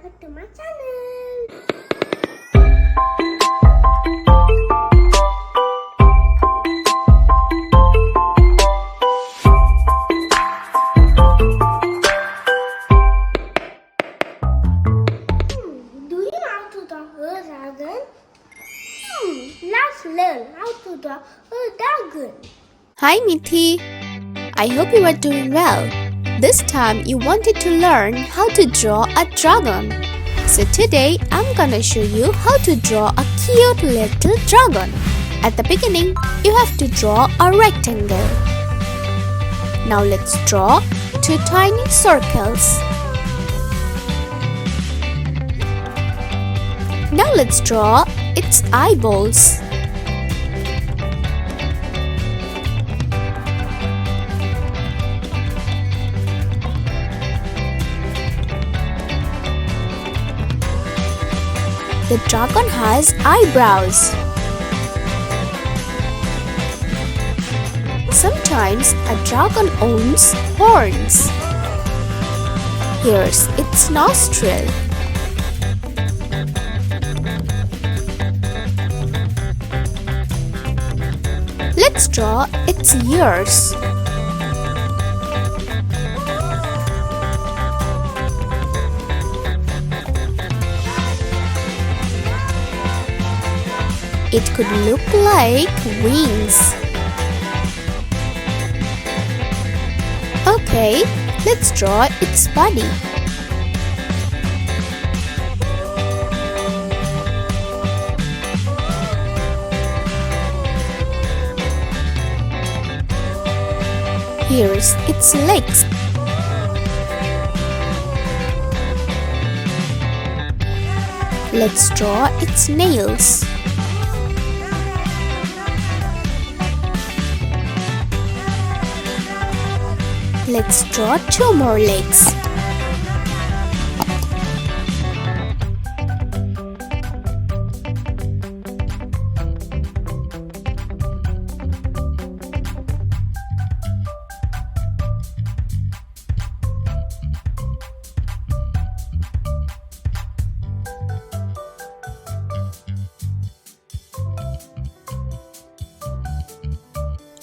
welcome to my channel. Do you know how to draw a dragon? Let's learn how to draw a dragon. Hi Mithi! I hope you are doing well. This time you wanted to learn how to draw a dragon. So today I'm gonna show you how to draw a cute little dragon. At the beginning, you have to draw a rectangle. Now let's draw two tiny circles. Now let's draw its eyeballs. The dragon has eyebrows. Sometimes a dragon owns horns. Here's its nostril. Let's draw its ears. It could look like wings. Okay, let's draw its body. Here's its legs. Let's draw its nails. Let's draw two more legs.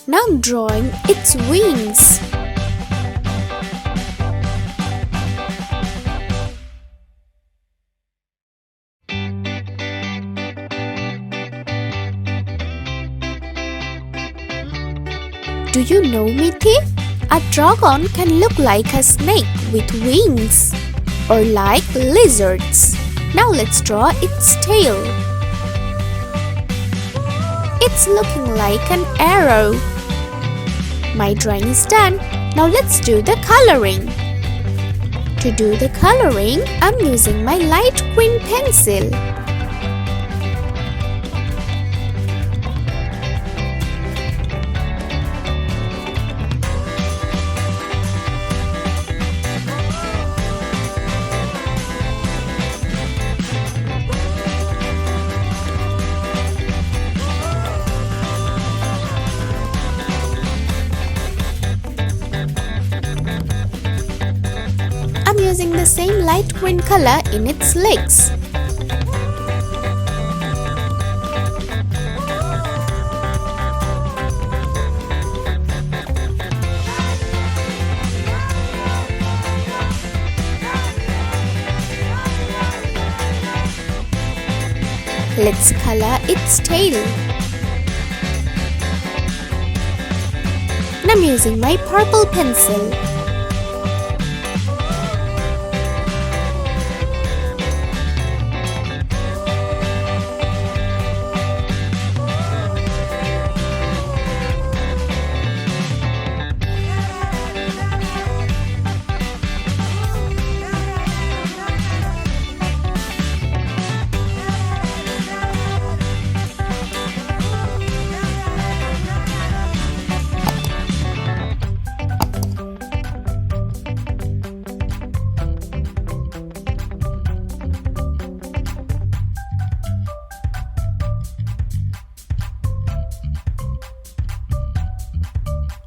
Now I'm drawing its wings. Do you know, Mithi? A dragon can look like a snake with wings, or like lizards. Now let's draw its tail. It's looking like an arrow. My drawing is done. Now let's do the coloring. To do the coloring, I'm using my light green pencil. I'm using the same light green color in its legs. Let's color its tail. And I'm using my purple pencil.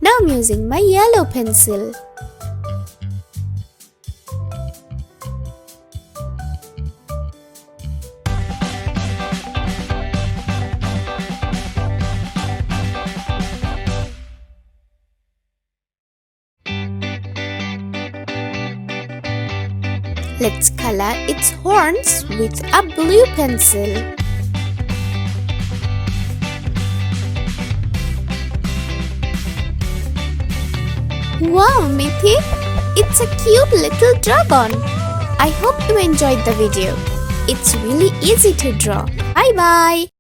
Now I'm using my yellow pencil. Let's color its horns with a blue pencil. Wow, Mithi! It's a cute little dragon. I hope you enjoyed the video. It's really easy to draw. Bye bye!